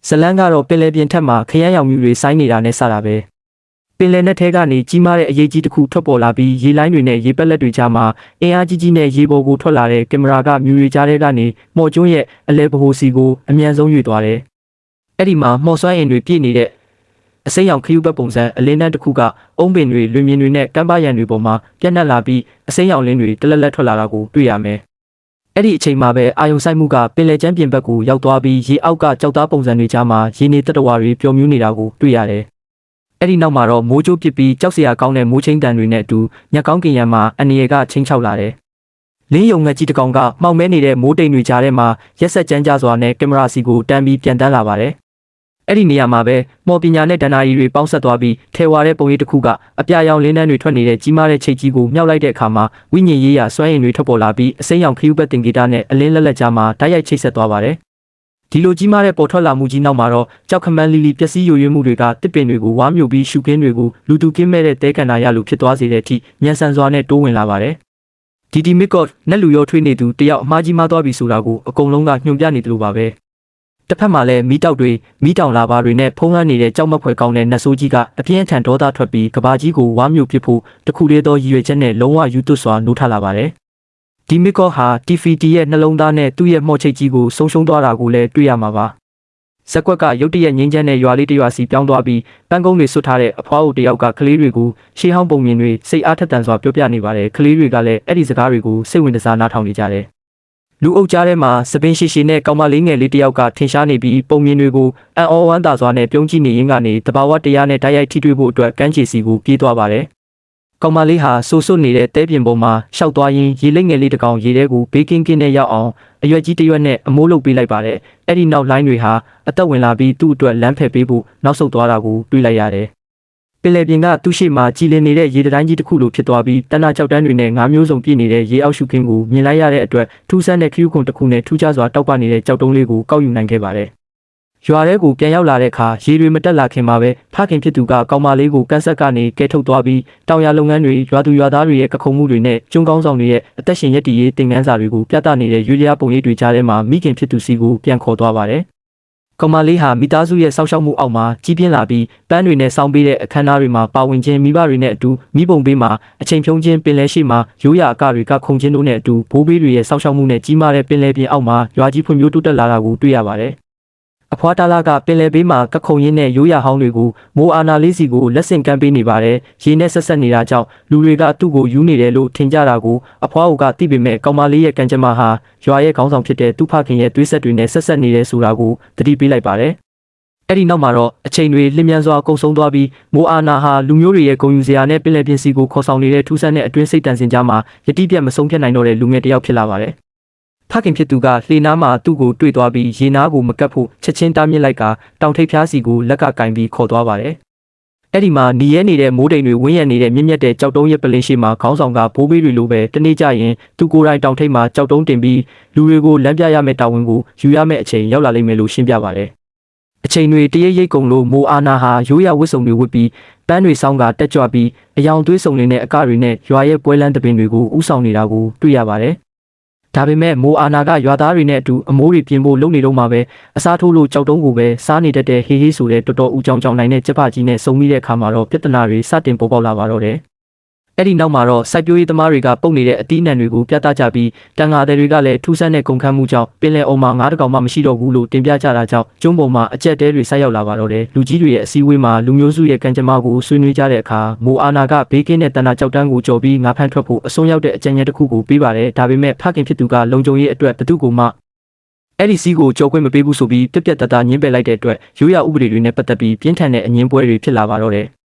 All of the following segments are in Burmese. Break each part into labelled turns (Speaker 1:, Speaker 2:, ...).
Speaker 1: ဇလန်းကတော့ပင်လယ်ပြင်ထက်မှာခရမ်းရောင်မြူတွေစိုင်းနေတာနဲ့စတာပဲပင်လယ်နက်ထဲကနေကြီးမားတဲ့အရေးကြီးတစ်ခုထွက်ပေါ်လာပြီးရေလိုင်းတွေနဲ့ရေပက်လက်တွေကြားမှာအင်အားကြီးကြီးနဲ့ရေပေါ်ကိုထွက်လာတဲ့ကင်မရာကမြူတွေကြားထဲကနေမော်ကျွန်းရဲ့အလဲဗဟိုစီကိုအမြန်ဆုံးရွေ့သွားတယ်။အဲ့ဒီမှာမော်စွမ်းအင်တွေပြည့်နေတဲ့အစိမ်းရောင်ခရူးပတ်ပုံစံအလင်းတန်းတစ်ခုကအုံးပင်တွေလွင်မြင်တွေနဲ့ကမ်းပါးရံတွေပေါ်မှာပြန့်နှံ့လာပြီးအစိမ်းရောင်လင်းတွေတလက်လက်ထွက်လာတာကိုတွေ့ရမယ်။အဲ့ဒီအချိန်မှာပဲအာယုံဆိုင်မှုကပင်လယ်ကျမ်းပြင်ဘက်ကိုရောက်သွားပြီးရေအောက်ကကြောက်သားပုံစံတွေကြားမှာရေနေတတဝါတွေပျော်မြူးနေတာကိုတွေ့ရတယ်။အဲ့ဒီနောက်မှာတော့မိုးကြိုးပစ်ပြီးကြောက်စရာကောင်းတဲ့မိုးချင်းတန်တွေနဲ့အတူညက်ကောင်းကင်ရံမှာအန်ရီကချင်းချောက်လာတယ်။လင်းယုံငက်ကြီးတစ်ကောင်ကမှောင်မဲနေတဲ့မိုးတိမ်တွေကြားထဲမှာရက်ဆက်ကြမ်းကြစွာနဲ့ကင်မရာစီကိုတန်းပြီးပြန်တန်းလာပါတယ်။အဲ့ဒီနေရာမှာပဲမော်ပညာနဲ့ဒဏ္ဍာရီတွေပေါင်းဆက်သွားပြီးထဲဝါတဲ့ပုံရိပ်တစ်ခုကအပြာရောင်လင်းတန်းတွေထွက်နေတဲ့ကြီးမားတဲ့ချိတ်ကြီးကိုမြောက်လိုက်တဲ့အခါမှာဝိညာဉ်ရေးရာစွမ်းအင်တွေထွက်ပေါ်လာပြီးအစိမ်းရောင်ခရူးပတ်တင်ဂီတာနဲ့အလင်းလက်လက်ကြားမှာတိုက်ရိုက်ချိတ်ဆက်သွားပါတယ်။ဒီလိုကြီးမားတဲ့ပေါ်ထွက်လာမှုကြီးနောက်မှာတော့ကြောက်ခမန်းလီလီပျက်စီးယိုယွင်းမှုတွေကတစ်ပင်တွေကိုဝါမြူပြီးရှုခင်းတွေကိုလူသူကင်းမဲ့တဲ့တဲကန်နာရလိုဖြစ်သွားစေတဲ့အထိမြန်ဆန်စွာနဲ့တိုးဝင်လာပါတယ်။ဒီမစ်ကော့နက်လူရောထွေးနေသူတယောက်အမှားကြီးမားသွားပြီဆိုတာကိုအကုန်လုံးကညွှန်ပြနေတယ်လို့ပါပဲ။တစ်ဖက်မှာလည်းမီးတောက်တွေမီးတောင်လာပါတွေနဲ့ဖုံးလွှမ်းနေတဲ့ကြောက်မက်ဖွယ်ကောင်းတဲ့နတ်ဆိုးကြီးကအပြင်းထန်ဒေါသထွက်ပြီးကဘာကြီးကိုဝါမြူပစ်ဖို့တခုလေးသောရည်ရွယ်ချက်နဲ့လုံးဝယူသွစွာနိုးထလာပါတယ်။ဒီမစ်ကော့ဟာ TFT ရဲ့နှလုံးသားနဲ့သူ့ရဲ့မှော့ချိတ်ကြီးကိုဆုံးရှုံးသွားတာကိုလည်းတွေ့ရမှာပါ။ဇက်ကွက်ကရုတ်တရက်ငင်းချမ်းတဲ့ရွာလေးတစ်ရွာစီပြောင်းသွားပြီးပန်းကုန်းတွေဆွတ်ထားတဲ့အဖွားအိုတယောက်ကကလေးတွေကိုရှေးဟောင်းပုံမြင်တွေစိတ်အားထက်သန်စွာပြောပြနေပါတယ်။ကလေးတွေကလည်းအဲ့ဒီစကားတွေကိုစိတ်ဝင်စားနားထောင်နေကြတယ်။လူအုပ်ကြားထဲမှာစပင်းရှိရှိနဲ့ကောင်မလေးငယ်လေးတစ်ယောက်ကထင်ရှားနေပြီးပုံမြင်တွေကိုအံ့ဩဝမ်းသာစွာနဲ့ပြုံးကြည့်နေရင်းကနေတဘာဝတရားနဲ့တိုက်ရိုက်ထိတွေ့ဖို့အတွက်ကမ်းခြေစီကိုပြေးသွားပါတယ်။ကောင်မလေးဟာဆူဆွတ်နေတဲ့တဲပြင်ပေါ်မှာရှောက်သွားရင်းရေလိပ်ငယ်လေးတစ်ကောင်ရေထဲကိုဘေးကင်းကင်းနဲ့ရောက်အောင်အရွက်ကြီးတစ်ရွက်နဲ့အမိုးလုပ်ပေးလိုက်ပါတယ်။အဲ့ဒီနောက်လိုင်းတွေဟာအသက်ဝင်လာပြီးသူ့အတွက်လမ်းဖယ်ပေးဖို့နောက်ဆုတ်သွားတာကိုတွေ့လိုက်ရတယ်။ပင်လယ်ပြင်ကသူ့ရှိမှကြည်လင်နေတဲ့ရေတိုင်းကြီးတစ်ခုလိုဖြစ်သွားပြီးတနကြောက်တန်းတွေနဲ့ငါးမျိုးစုံပြည့်နေတဲ့ရေအောက်ရှုခင်းကိုမြင်လိုက်ရတဲ့အတွက်ထူးဆန်းတဲ့ခရူးခွန်တစ်ခုနဲ့ထူးခြားစွာတောက်ပနေတဲ့ကြောက်တုံးလေးကိုကောက်ယူနိုင်ခဲ့ပါတယ်။ရွာထဲကိုပြန်ရောက်လာတဲ့အခါရေတွေမတက်လာခင်မှာပဲဖခင်ဖြစ်သူကကောင်မလေးကိုကန်းဆက်ကနေကဲထုတ်သွားပြီးတောင်ရလုပ်ငန်းတွေရွာသူရွာသားတွေရဲ့ကခုံမှုတွေနဲ့ကျုံကောင်းဆောင်တွေရဲ့အသက်ရှင်ရည်တည်ရေးတင်ငန်းစာတွေကိုပြသနေတဲ့ရွေးလျားပုံရိပ်တွေကြားထဲမှာမိခင်ဖြစ်သူစီကိုပြန်ခေါ်သွားပါတယ်။ကောင်မလေးဟာမိသားစုရဲ့စောင့်ရှောက်မှုအောက်မှာကြီးပြင်းလာပြီးပန်းတွေနဲ့စောင်းပေးတဲ့အခမ်းအနားတွေမှာပါဝင်ခြင်းမိဘတွေနဲ့အတူမိဘုံပေးမှာအချိန်ဖြုံးခြင်းပင်လယ်ရှိမှာရိုးရာအကတွေကခုန်ခြင်းတို့နဲ့အတူဘိုးဘေးတွေရဲ့စောင့်ရှောက်မှုနဲ့ကြီးမားတဲ့ပင်လယ်ပြင်အောက်မှာရွာကြီးဖွံ့ဖြိုးတိုးတက်လာတာကိုတွေ့ရပါတယ်။အဖွားတားလာကပင်လယ်ဘေးမှာကခုံရင်းနဲ့ရိုးရာဟောင်းတွေကိုမိုးအာနာလေးစီကိုလက်ဆင့်ကမ်းပေးနေပါတယ်။ရေနဲ့ဆက်ဆက်နေတာကြောင့်လူတွေကသူ့ကိုယူနေတယ်လို့ထင်ကြတာကိုအဖွားကသိပေမဲ့ကောင်မလေးရဲ့ကံကြမ္မာဟာရွာရဲ့ခေါင်းဆောင်ဖြစ်တဲ့သူ့ဖခင်ရဲ့သွေးဆက်တွေနဲ့ဆက်ဆက်နေတယ်ဆိုတာကိုသတိပေးလိုက်ပါတယ်။အဲ့ဒီနောက်မှာတော့အချိန်တွေလျင်မြန်စွာကုန်ဆုံးသွားပြီးမိုးအာနာဟာလူမျိုးတွေရဲ့ဂုဏ်ယူစရာနဲ့ပင်လယ်ပြင်စီကိုခေါ်ဆောင်နေတဲ့ထူးဆန်းတဲ့အတွင်းစိတ်တန်စင်ကြားမှာယတိပြတ်မဆုံးဖြတ်နိုင်တော့တဲ့လူငယ်တစ်ယောက်ဖြစ်လာပါတယ်။ဖခင်ဖြစ်သူကလှေနားမှာသူ့ကိုတွေ့သွားပြီးရေနားကိုမကပ်ဖို့ချက်ချင်းတားမြစ်လိုက်ကတောင်ထိပ်ဖျားစီကိုလက်ကကင်ပြီးခေါ်သွားပါတယ်။အဲ့ဒီမှာနီရဲနေတဲ့မိုးတိမ်တွေဝင်းရံနေတဲ့မြင့်မြတ်တဲ့ကြောက်တုံးရဲ့ပလင်းရှိမှာခေါင်းဆောင်ကဘိုးဘေးတွေလိုပဲတနေ့ကျရင်သူကိုယ်တိုင်တောင်ထိပ်မှာကြောက်တုံးတင်ပြီးလူတွေကိုလမ်းပြရမယ့်တာဝန်ကိုယူရမယ့်အချိန်ရောက်လာလိမ့်မယ်လို့ရှင်းပြပါတယ်။အချိန်တွေတရိပ်ရိပ်ကုန်လို့မိုးအာနာဟာရိုးရာဝတ်စုံတွေဝတ်ပြီးပန်းတွေဆောင်းကတက်ကြွပြီးအယောင်သွေးစုံတွေနဲ့အကတွေနဲ့ရွာရဲ့ပွဲလန်းတပင်တွေကိုဥဆောင်နေတာကိုတွေ့ရပါတယ်။ဒါပေမဲ့မိုးအာနာကရွာသားတွေနဲ့အတူအမိုးတွေပြင်ဖို့လုပ်နေတော့မှပဲအစားထိုးလို့ကြောက်တုံးကိုပဲစားနေတတ်တဲ့ဟေးဟေးဆိုတဲ့တော်တော်ဦးကြောင်ကြောင်နိုင်တဲ့ကြက်ဖကြီးနဲ့စုံမိတဲ့အခါမှာတော့ပြဿနာတွေစတင်ပေါ်ပေါက်လာပါတော့တယ်။အဲ့ဒီနောက်မှာတော့စိုက်ပျိုးရေးသမားတွေကပုတ်နေတဲ့အသီးနှံတွေကိုပြသကြပြီးတန်ငါတွေတွေကလည်းထူးဆန်းတဲ့ကုန်ခန်းမှုကြောင့်ပင်လယ်အော်မှာငါးတကောင်မှမရှိတော့ဘူးလို့တင်ပြကြတာကြောင့်ကျုံးပေါ်မှာအကျက်တဲတွေဆက်ရောက်လာပါတော့တယ်။လူကြီးတွေရဲ့အစည်းအဝေးမှာလူမျိုးစုရဲ့ကံကြမ္မာကိုဆွေးနွေးကြတဲ့အခါမိုးအာနာကဘေးကင်းတဲ့တန်တာကြောက်တန်းကိုကြော်ပြီးငါးဖမ်းထွက်ဖို့အစွန်းရောက်တဲ့အကြံဉာဏ်တစ်ခုကိုပေးပါတယ်။ဒါပေမဲ့ဖခင်ဖြစ်သူကလုံခြုံရေးအတွက်ဘသူကိုမှအဲ့ဒီစီးကိုကြော်ခွင့်မပေးဘူးဆိုပြီးပြက်ပြက်တတညင်းပယ်လိုက်တဲ့အတွက်ရိုးရာဥပဒေတွေနဲ့ပတ်သက်ပြီးပြင်းထန်တဲ့အငင်းပွဲတွေဖြစ်လာပါတော့တယ်။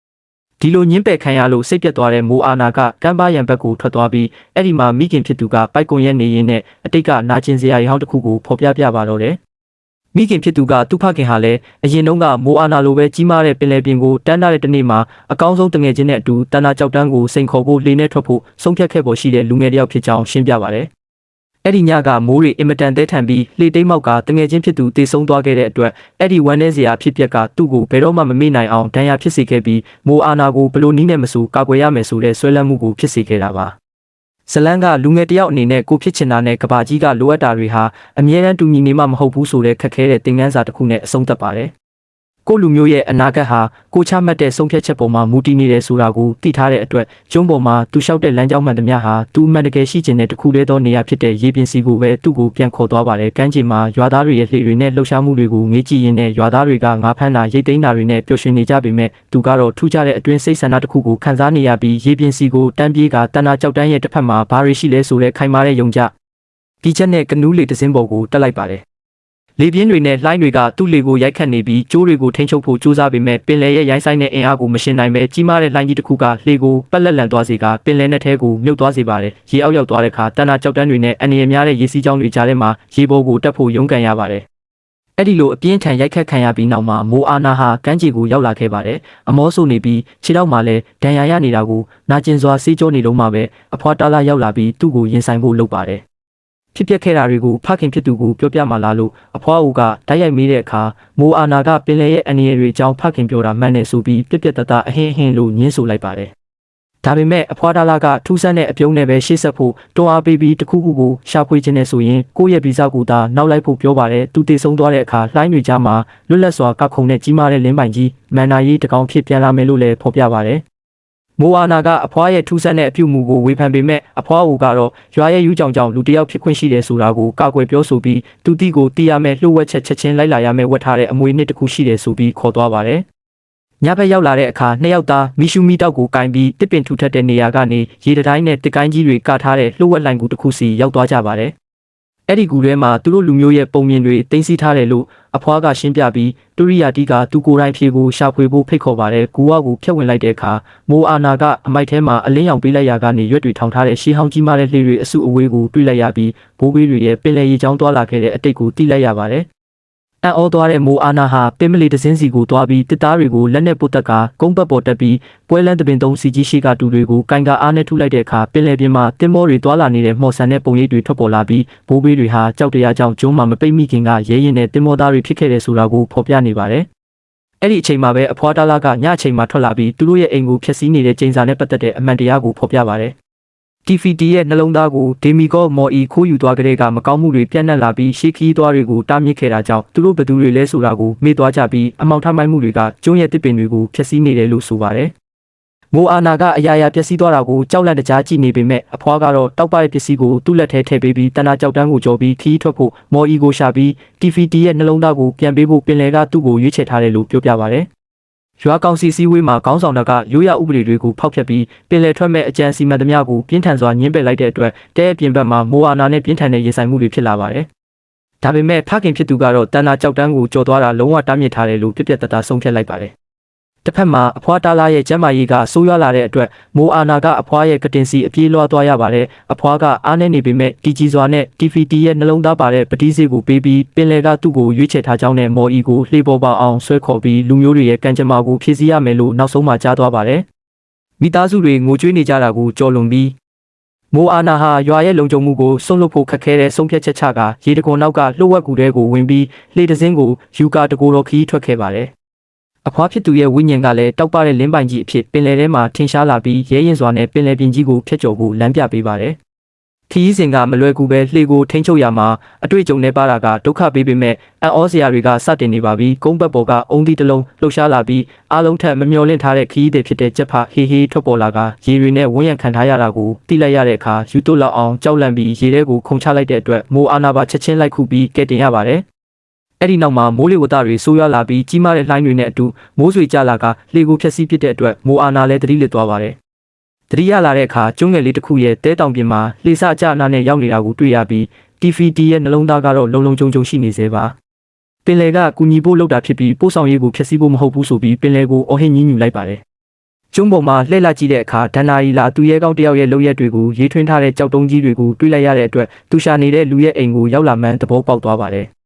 Speaker 1: ဒီလိုညင်းပယ်ခံရလို့စိတ်ပြတ်သွားတဲ့မိုးအာနာကကမ်းပါးရံဘက်ကိုထွက်သွားပြီးအဲ့ဒီမှာမိခင်ဖြစ်သူကပိုက်ကွန်ရဲ့နေရင်းနဲ့အတိတ်ကနာကျင်စရာရဟောင်းတစ်ခုကိုဖော်ပြပြပါတော့တယ်။မိခင်ဖြစ်သူကသူ့ဖခင်ဟာလည်းအရင်တုန်းကမိုးအာနာလိုပဲကြီးမားတဲ့ပင်လယ်ပြင်ကိုတန်းထားတဲ့တနေ့မှာအကောင်းဆုံးတငယ်ချင်းနဲ့အတူတန်းတာကြောက်တန်းကိုစိန်ခေါ်ဖို့လေနဲ့ထွက်ဖို့ဆုံးဖြတ်ခဲ့ပေါ်ရှိတဲ့လူငယ်တစ်ယောက်ဖြစ်ကြောင်းရှင်းပြပါတယ်။အဲ့ဒီညကမိုးတွေအင်မတန်တဲထန်ပြီးလှေတိမ်မောက်ကတငယ်ချင်းဖြစ်သူတေဆုံးသွားခဲ့တဲ့အတွက်အဲ့ဒီဝမ်းနည်းစရာဖြစ်ပျက်ကသူ့ကိုဘယ်တော့မှမမေ့နိုင်အောင်ဒဏ်ရာဖြစ်စေခဲ့ပြီးမိုးအာနာကိုဘလို့နီးနဲ့မဆိုကာကွယ်ရမယ်ဆိုတဲ့ဆွဲလန်းမှုကိုဖြစ်စေခဲ့တာပါ။ ဇလန်ကလူငယ်တယောက်အနေနဲ့ကိုဖြစ်ချင်တာနဲ့ကဘာကြီးကလိုအပ်တာတွေဟာအမြဲတမ်းတူညီနေမှမဟုတ်ဘူးဆိုတဲ့ခက်ခဲတဲ့သင်ခန်းစာတစ်ခုနဲ့အဆုံးသတ်ပါတယ်ကိုလူမျိုးရဲ့အနာဂတ်ဟာကိုချမှတ်တဲ့ဆုံးဖြတ်ချက်ပေါ်မှာမူတည်နေတယ်ဆိုတာကိုသိထားတဲ့အတွက်ကျုံးပေါ်မှာသူလျှောက်တဲ့လမ်းကြောင်းမှန်သမျှဟာသူအမှန်တကယ်ရှိချင်တဲ့တစ်ခုတည်းသောနေရာဖြစ်တဲ့ရေပြင်စီကိုပဲသူ့ကိုပြန်ခေါ်သွားပါတယ်။ကမ်းခြေမှာရွာသားတွေရဲ့လှေတွေနဲ့လှုပ်ရှားမှုတွေကိုငေးကြည့်ရင်းနဲ့ရွာသားတွေကငါးဖမ်းတာရိတ်သိမ်းတာတွေနဲ့ပျော်ရွှင်နေကြပေမဲ့သူကတော့ထူးခြားတဲ့အတွင်းစိတ်ဆန္ဒတစ်ခုကိုခံစားနေရပြီးရေပြင်စီကိုတန်းပြေးကတန်းနာကြောက်တန်းရဲ့တစ်ဖက်မှာဘာတွေရှိလဲဆိုတဲ့ခိုင်မာတဲ့ယုံကြဒီချက်နဲ့ကနူးလေတစင်းပေါ်ကိုတက်လိုက်ပါတယ်လေပြင်းတွေနဲ့လှိုင်းတွေကသူ့လေကိုရိုက်ခတ်နေပြီးကျိုးတွေကိုထိန်းချုပ်ဖို့ကြိုးစားပေမဲ့ပင်လယ်ရဲ့ရိုင်းဆိုင်တဲ့အင်အားကိုမရှင်နိုင်ပဲကြီးမားတဲ့လှိုင်းကြီးတစ်ခုကလေကိုပက်လက်လန်သွားစေကပင်လယ်နဲ့ထဲကိုမြုပ်သွားစေပါတယ်။ရေအောက်ရောက်သွားတဲ့အခါတန်းနာကြောက်တန်းတွေနဲ့အန္တရာယ်များတဲ့ရေစီးကြောင်းတွေကြားထဲမှာရေပေါ်ကိုတက်ဖို့ရုန်းကန်ရပါတယ်။အဲ့ဒီလိုအပြင်းထန်ရိုက်ခတ်ခံရပြီးနောက်မှာမိုးအာနာဟာကမ်းခြေကိုရောက်လာခဲ့ပါတယ်။အမောဆိုးနေပြီးခြေထောက်မှာလည်းဒဏ်ရာရနေတာကိုနာကျင်စွာဆေးကြောနေလုံးမှာပဲအဖွာတာလာရောက်လာပြီးသူ့ကိုရင်ဆိုင်ဖို့လုပ်ပါတယ်ဖြစ်ပျက်ခဲ့တာတွေကိုဖခင်ဖြစ်သူကိုပြောပြမှလားလို့အဖွားအိုကတိုက်ရိုက်မေးတဲ့အခါမိုးအာနာကပင်လယ်ရဲ့အနေအရွယ်အကြောင်းဖခင်ပြောတာမှန်တယ်ဆိုပြီးပြက်ပြက်တသားအဟင်းဟင်းလို့ညင်းဆိုလိုက်ပါတယ်။ဒါပေမဲ့အဖွားဒါလာကထူးဆန်းတဲ့အပြုံးနဲ့ပဲရှေ့ဆက်ဖို့တွန်းအားပေးပြီးတခုခုကိုရှာဖွေခြင်းနဲ့ဆိုရင်ကိုယ့်ရဲ့ဗီဇကိုသာနောက်လိုက်ဖို့ပြောပါတယ်။သူတည်ဆုံသွားတဲ့အခါလှိုင်းတွေကြားမှာလွတ်လပ်စွာကခုန်တဲ့ကြီးမားတဲ့လင်းပိုင်ကြီးမန်နာရီတကောင်ဖြစ်ပြန်လာမယ်လို့လည်းဖော်ပြပါတယ်။မိုးအာနာကအဖွားရဲ့ထူးဆန်းတဲ့အပြုမှုကိုဝေဖန်ပေမဲ့အဖွားအိုကတော့ရွာရဲ့ယူကြောင်ကြောင်လူတစ်ယောက်ဖြစ်ခွင့်ရှိတယ်ဆိုတာကိုကာကွယ်ပြောဆိုပြီးသူတီကိုတီးရမယ်လှုပ်ဝက်ချက်ချင်းလိုက်လာရမယ်ဝတ်ထားတဲ့အမွေနှစ်တစ်ခုရှိတယ်ဆိုပြီးခေါ်သွားပါတယ်။ညဘက်ရောက်လာတဲ့အခါနှစ်ယောက်သားမီရှူမီတောက်ကိုကင်ပြီးတစ်ပင်ထူထပ်တဲ့နေရာကနေရေတတိုင်းနဲ့တစ်ကိုင်းကြီးတွေကထားတဲ့လှုပ်ဝက်လိုင်ကူတစ်ခုစီရောက်သွားကြပါတယ်။အဲ့ဒီကူထဲမှာသူတို့လူမျိုးရဲ့ပုံမြင်တွေတင်စီထားတယ်လို့အဖွားကရှင်းပြပြီးတူရီယာတီကသူကိုယ်တိုင်ဖြေကိုရှာဖွေဖို့ဖိတ်ခေါ်ပါတယ်။ကူဝါကိုဖျက်ဝင်လိုက်တဲ့အခါမိုးအာနာကအမိုက်ထဲမှာအလင်းရောင်ပေးလိုက်ရာကနေရွက်တွေထောင်ထားတဲ့ရှေးဟောင်းကြီးမားတဲ့လှေတွေအစုအဝေးကိုတွေ့လိုက်ရပြီးဘိုးဘေးတွေရဲ့ပင်လယ်ရေချောင်းသွားလာခဲ့တဲ့အတိတ်ကိုသိလိုက်ရပါတယ်။အံ့ဩသွားတဲ့မိုးအာနာဟာပင်မလီတစင်းစီကိုသွားပြီးတစ်သားတွေကိုလက်နဲ့ပုတ်တက်ကကုန်းပတ်ပေါ်တက်ပြီးပွဲလန်းတပင်သုံးစီကြီးရှိကတူတွေကိုကင်ကအားနဲ့ထုလိုက်တဲ့အခါပင်လယ်ပြင်မှာတင်မောတွေသွားလာနေတဲ့မှော်ဆန်တဲ့ပုံရိပ်တွေထွက်ပေါ်လာပြီးဘိုးဘေးတွေဟာကြောက်တရားကြောင့်ကျုံးမှာမပိတ်မိခင်ကရဲရင်တဲ့တင်မောသားတွေဖြစ်ခဲ့တဲ့ဆိုတာကိုဖော်ပြနေပါတယ်။အဲ့ဒီအချိန်မှာပဲအဖွားတာလာကညအချိန်မှာထွက်လာပြီးသူတို့ရဲ့အိမ်ကိုဖျက်ဆီးနေတဲ့ကျင်းစာနဲ့ပတ်သက်တဲ့အမှန်တရားကိုဖော်ပြပါတယ်။ TFT ရဲ့နှလုံးသားကိုဒေမီကောမော်အီခိုးယူသွားကြတဲ့ကမကောင်းမှုတွေပြန့်နှံ့လာပြီးရှေးခီးသွားတွေကိုတားမြစ်ခဲ့တာကြောင့်သူတို့ဘသူတွေလဲဆိုတာကိုမေ့သွားကြပြီးအမောင်ထမိုင်းမှုတွေကကျုံးရဲ့တစ်ပင်တွေကိုဖျက်ဆီးနေတယ်လို့ဆိုပါတယ်။မိုးအာနာကအရာရာပျက်စီးသွားတာကိုကြောက်လန့်တကြားကြည့်နေပေမဲ့အဖွားကတော့တောက်ပရဲ့ပစ္စည်းကိုသူ့လက်ထဲထည့်ပေးပြီးတနာကြောက်တန်းကိုကြော်ပြီးခီးထွက်ဖို့မော်အီကိုရှာပြီး TFT ရဲ့နှလုံးသားကိုပြန်ပေးဖို့ပင်လယ်ကသူ့ကိုရွေးချယ်ထားတယ်လို့ပြောပြပါတယ်။ရွာကောင်စီစည်းဝေးမှာခေါင်းဆောင်ကရိုးရာဥပဒေတွေကိုဖောက်ဖျက်ပြီးပင်လယ်ထွက်မဲ့အကြံစီမံသမျှကိုပြင်းထန်စွာညှင်းပယ်လိုက်တဲ့အတွက်တဲအပြင်ဘက်မှာမိုးအာနာနဲ့ပြင်းထန်တဲ့ရေဆိုင်မှုတွေဖြစ်လာပါတယ်။ဒါပေမဲ့ဖခင်ဖြစ်သူကတော့တန်နာကြောက်တန်းကိုကြော်သွားတာလုံးဝတားမြစ်ထားတယ်လို့ပြပြတသားဆုံးဖြတ်လိုက်ပါတယ်။တစ်ဖက်မှာအဖွားတာလာရဲ့ကျမ်းမာရေးကဆိုးရွားလာတဲ့အတွက်မိုးအာနာကအဖွားရဲ့ကတင်စီအပြေးလွှားသွားရပါတယ်။အဖွားကအားနေနေပေမဲ့တီကြီးစွာနဲ့ TFT ရဲ့နှလုံးသားပါတဲ့ပတိစေးကိုပေးပြီးပင်လယ်ကသူ့ကိုရွေးချယ်ထားကြောင်းနဲ့မော်အီကိုလှေပေါ်ပေါအောင်ဆွဲခေါ်ပြီးလူမျိုးတွေရဲ့ကံကြမ္မာကိုဖြည့်ဆည်းရမယ်လို့နောက်ဆုံးမှကြားသွားပါတယ်။မိသားစုတွေငိုကြွေးနေကြတာကိုကြော်လွန်ပြီးမိုးအာနာဟာရွာရဲ့လုံခြုံမှုကိုဆုံးလုပ်ဖို့ခက်ခဲတဲ့ဆုံးဖြတ်ချက်ချကရေတံခွန်နောက်ကလှုပ်ဝက်ကူတဲကိုဝင်ပြီးလှေတစင်းကိုယူကာတကိုတော်ခီးထွက်ခဲ့ပါတယ်။အဖွားဖြစ်သူရဲ့ဝိညာဉ်ကလည်းတောက်ပတဲ့လင်းပိုင်ကြီးအဖြစ်ပင်လယ်ထဲမှာထင်ရှားလာပြီးရဲရင်စွာနဲ့ပင်လယ်ပြင်ကြီးကိုဖျက်ကျော်ဖို့လမ်းပြပေးပါတယ်။ခီးစဉ်ကမလွယ်ကူပဲလှေကိုထိန်းချုပ်ရမှာအတွေ့အကြုံနဲ့ပါတာကဒုက္ခပေးပေမဲ့အံ့ဩစရာတွေကစတင်နေပါပြီ။ကုန်းဘက်ပေါ်ကအုံသီးတစ်လုံးလှုပ်ရှားလာပြီးအားလုံးထက်မမျှော်လင့်ထားတဲ့ခီးတွေဖြစ်တဲ့ကြက်ဖဟေးဟေးထွက်ပေါ်လာကရေတွေနဲ့ဝန်းရံခံထားရတာကိုတိလိုက်ရတဲ့အခါယူတုလောက်အောင်ကြောက်လန့်ပြီးရေထဲကိုခုန်ချလိုက်တဲ့အတွက်မိုးအာနာပါချက်ချင်းလိုက်ခုပြီးကဲတင်ရပါတယ်။အဲ့ဒီနောက်မှာမိုးလေဝသတွေဆိုးရွားလာပြီးကြီးမားတဲ့လှိုင်းတွေနဲ့အတူမိုးဆွေကျလာကလှေကိုဖျက်ဆီးပစ်တဲ့အတွက်မိုးအာနာလည်းသတိလစ်သွားပါတယ်။သတိရလာတဲ့အခါကျုံးငယ်လေးတစ်ခုရဲ့တဲတောင်ပြင်မှာလှေစအကျအနာနဲ့ရောက်နေတာကိုတွေ့ရပြီး TFT ရဲ့နှလုံးသားကတော့လုံလုံခြုံခြုံရှိနေသေးပါ။ပင်လယ်ကကူညီဖို့လုပ်တာဖြစ်ပြီးပို့ဆောင်ရေးကိုဖျက်ဆီးဖို့မဟုတ်ဘူးဆိုပြီးပင်လယ်ကိုအော်ဟစ်ညှဉ်းညူလိုက်ပါတယ်။ကျုံးပေါ်မှာလှည့်လာကြည့်တဲ့အခါဒဏ္ဍာရီလာသူရဲကောင်းတယောက်ရဲ့လုပ်ရက်တွေကိုရေးထွင်းထားတဲ့ကြောက်တုံးကြီးတွေကိုတွေ့လိုက်ရတဲ့အတွက်သူရှာနေတဲ့လူရဲ့အိမ်ကိုရောက်လာမှန်းသဘောပေါက်သွားပါတယ်။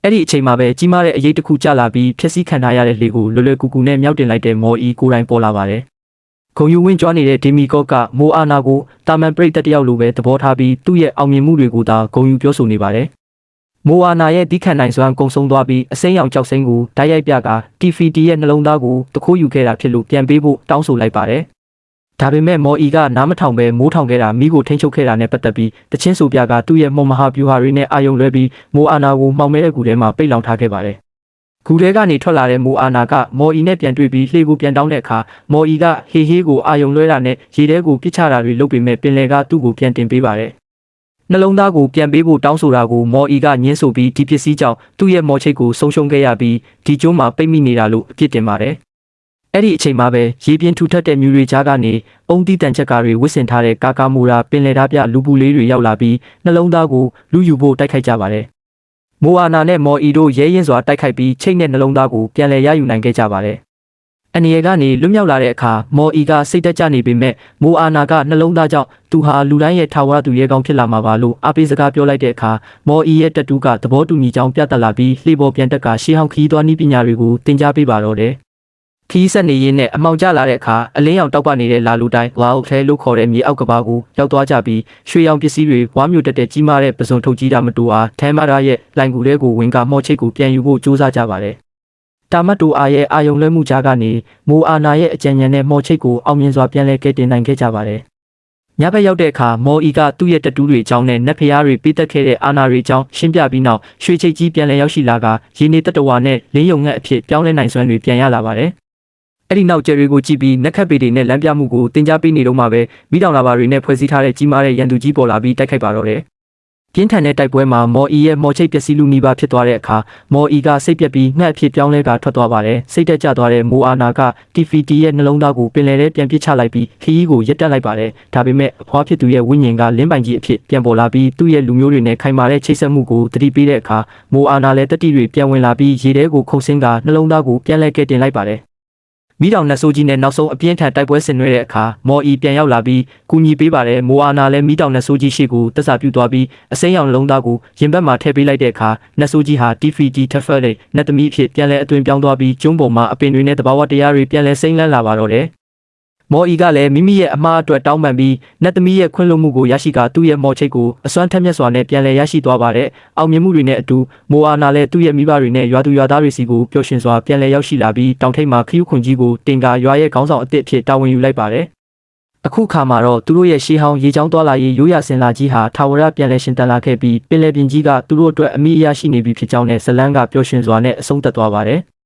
Speaker 1: အဲ့ဒီအချိန်မှာပဲကြီးမားတဲ့အရေးတစ်ခုကျလာပြီးဖျက်ဆီးခံထားရတဲ့လေကိုလွယ်လွယ်ကူကူနဲ့မြောက်တင်လိုက်တဲ့မော်အီကိုယ်တိုင်ပေါ်လာပါတယ်။ဂုံယူဝင်းကြွားနေတဲ့ဒေမီကော့ကမိုးအာနာကိုတာမန်ပရိသတ်တယောက်လိုပဲသဘောထားပြီးသူ့ရဲ့အောင်မြင်မှုတွေကိုသာဂုံယူပြောဆိုနေပါတယ်။မိုးအာနာရဲ့တီးခတ်နိုင်စွမ်းကုံဆုံးသွားပြီးအစိမ်းရောင်ကြောက်စိမ်းကိုတိုက်ရိုက်ပြက TFT ရဲ့နှလုံးသားကိုတခိုးယူခဲ့တာဖြစ်လို့ပြန်ပေးဖို့တောင်းဆိုလိုက်ပါတယ်။ ဒါပေမဲ့မော်အီကနားမထောင်ပဲမိုးထောင်ခဲ့တာမိကိုထိန်းချုပ်ခဲ့တာနဲ့ပတ်သက်ပြီးတချင်းဆိုပြကသူ့ရဲ့မော်မဟာဗျူဟာတွေနဲ့အာယုံလွဲပြီးမိုးအာနာကိုမှောင်မဲတဲ့ကူထဲမှာပိတ်လောင်ထားခဲ့ပါတယ်။ကူထဲကနေထွက်လာတဲ့မိုးအာနာကမော်အီနဲ့ပြန်တွေ့ပြီးလှေကိုပြန်တောင်းတဲ့အခါမော်အီကဟေဟေးကိုအာယုံလွဲတာနဲ့ရေထဲကိုပစ်ချတာတွေလုပ်ပေမဲ့ပင်လယ်ကသူ့ကိုပြန်တင်ပေးပါတယ်။နှလုံးသားကိုပြန်ပေးဖို့တောင်းဆိုတာကိုမော်အီကညှင်းဆိုပြီးဒီပစ္စည်းကြောင့်သူ့ရဲ့မော်ချိတ်ကိုဆုံးရှုံးခဲ့ရပြီးဒီကျိုးမှာပိတ်မိနေတာလို့အပြစ်တင်ပါတယ်။အဲ့ဒီအချိန်မှာပဲရေပြင်းထူထပ်တဲ့မြူတွေကြားကနေအုံတီးတန်ချက်ကတွေဝစ်ဆင်ထားတဲ့ကာကာမူရာပင်လယ်သားပြလူပူလေးတွေရောက်လာပြီးနှလုံးသားကိုလူယူဖို့တိုက်ခိုက်ကြပါတယ်။မိုအာနာနဲ့မော်အီတို့ရဲရင်စွာတိုက်ခိုက်ပြီးချိတ်နဲ့နှလုံးသားကိုပြန်လည်ရယူနိုင်ခဲ့ကြပါတယ်။အနေရကနေလွတ်မြောက်လာတဲ့အခါမော်အီကစိတ်သက်ကြနေပေမဲ့မိုအာနာကနှလုံးသားကြောင့်သူဟာလူတိုင်းရဲ့ထာဝရသူရဲကောင်းဖြစ်လာမှာပါလို့အားပေးစကားပြောလိုက်တဲ့အခါမော်အီရဲ့တက်တူးကသဘောတူညီကြောင်းပြသလာပြီးလှေပေါ်ပြန်တက်ကရှေးဟောင်းခီးသွားနည်းပညာတွေကိုသင်ကြားပေးပါတော့တယ်။ခီးဆက်နေရင်းနဲ့အမောင်ကျလာတဲ့အခါအလင်းရောင်တောက်ပနေတဲ့လာလူတိုင်းဝါအုပ်ထဲလို့ခေါ်တဲ့မြေအောက်ကဘာကိုရောက်သွားကြပြီးရွှေရောင်ပစ္စည်းတွေဝါမျိုးတက်တဲ့ကြီးမားတဲ့ပစုံထုတ်ကြီးတာမတူအားထဲမရာရဲ့လိုင်ကူလေးကိုဝင်ကမော့ချိတ်ကိုပြန်ယူဖို့ကြိုးစားကြပါတယ်။တာမတ်တူအားရဲ့အာယုံလွှဲမှုကြားကနေမိုအာနာရဲ့အကြံဉာဏ်နဲ့မော်ချိတ်ကိုအောင်မြင်စွာပြန်လည်ကယ်တင်နိုင်ခဲ့ကြပါတယ်။ညဘက်ရောက်တဲ့အခါမော်အီကသူ့ရဲ့တက်တူးတွေအကြောင်းနဲ့နက်ဖျားတွေပေးသက်ခဲ့တဲ့အာနာတွေအကြောင်းရှင်းပြပြီးနောက်ရွှေချိတ်ကြီးပြန်လည်ရောက်ရှိလာကရေနေတတဝါနဲ့လင်းယုံငှက်အဖြစ်ပြောင်းလဲနိုင်စွမ်းတွေပြန်ရလာပါတယ်။အဲ့ဒီနောက်ကျယ်တွေကိုကြည့်ပြီးနက်ခတ်ပေတွေနဲ့လမ်းပြမှုကိုတင် जा ပေးနေတော့မှပဲမိတောင်လာပါတွေနဲ့ဖွဲ့စည်းထားတဲ့ကြီးမားတဲ့ရန်သူကြီးပေါ်လာပြီးတိုက်ခိုက်ပါတော့တယ်။ပြင်းထန်တဲ့တိုက်ပွဲမှာမော်အီရဲ့မော်ချိတ်ပျက်စီးလူနီးပါးဖြစ်သွားတဲ့အခါမော်အီကစိတ်ပြက်ပြီးငှက်အဖြစ်ပြောင်းလဲကထွက်သွားပါတယ်။စိတ်တက်ကြသွားတဲ့မိုအာနာကတီဖီတီရဲ့နှလုံးသားကိုပင်လယ်ထဲပြန်ပစ်ချလိုက်ပြီးခီးကိုရက်တက်လိုက်ပါတယ်။ဒါပေမဲ့အဖွားဖြစ်သူရဲ့ဝိညာဉ်ကလင်းပိုင်ကြီးအဖြစ်ပြန်ပေါ်လာပြီးသူ့ရဲ့လူမျိုးတွေနဲ့ခိုင်မာတဲ့ချိတ်ဆက်မှုကိုတတိပေးတဲ့အခါမိုအာနာလည်းတတိတွေပြန်ဝင်လာပြီးရေထဲကိုခုန်ဆင်းကနှလုံးသားကိုပြန်လဲကယ်တင်လိုက်ပါတယ်။မိတောင်နတ်ဆိုးကြီးနဲ့နောက်ဆုံးအပြင်းထန်တိုက်ပွဲဆင်နွှဲတဲ့အခါမော်အီပြန်ရောက်လာပြီးကူညီပေးပါတယ်မိုအာနာလည်းမိတောင်နတ်ဆိုးကြီးရှေ့ကိုတက်စာပြုသွားပြီးအစိမ်းရောင်လုံးသားကိုရင်ဘတ်မှာထည့်ပေးလိုက်တဲ့အခါနတ်ဆိုးကြီးဟာတီဖီတီထက်ဖက်တဲ့နတ်သမီးအဖြစ်ပြန်လဲအသွင်ပြောင်းသွားပြီးကျုံးပေါ်မှာအပင်တွေနဲ့တဘာဝတရားတွေပြန်လဲစိမ့်လန်းလာပါတော့တယ်မော်အီကလည်းမိမိရဲ့အမှားအတွက်တောင်းပန်ပြီးနတ်သမီးရဲ့ခွင့်လွှတ်မှုကိုရရှိကသူ့ရဲ့မော်ချိတ်ကိုအစွမ်းထက်မြက်စွာနဲ့ပြန်လည်ရရှိသွားပါတယ်။အောင်မြင်မှုတွေနဲ့အတူမိုအာနာလည်းသူ့ရဲ့မိဘတွေနဲ့ရွာသူရွာသားတွေစီကိုပျော်ရွှင်စွာပြန်လည်ရောက်ရှိလာပြီးတောင်ထိပ်မှာခရီးခွန်ကြီးကိုတင်ကာရွာရဲ့ခေါင်းဆောင်အသစ်အဖြစ်တာဝန်ယူလိုက်ပါတယ်။အခုခါမှာတော့သူတို့ရဲ့ရှေးဟောင်းရေချောင်းသွားလာရေးရိုးရာစင်လာကြီးဟာထာဝရပြန်လည်ရှင်တန်လာခဲ့ပြီးပင်လယ်ပြင်ကြီးကသူတို့အတွက်အမိအယရှိနေပြီဖြစ်ကြောင်းနဲ့ဇလန်းကပျော်ရွှင်စွာနဲ့အဆုံးသတ်သွားပါတယ်။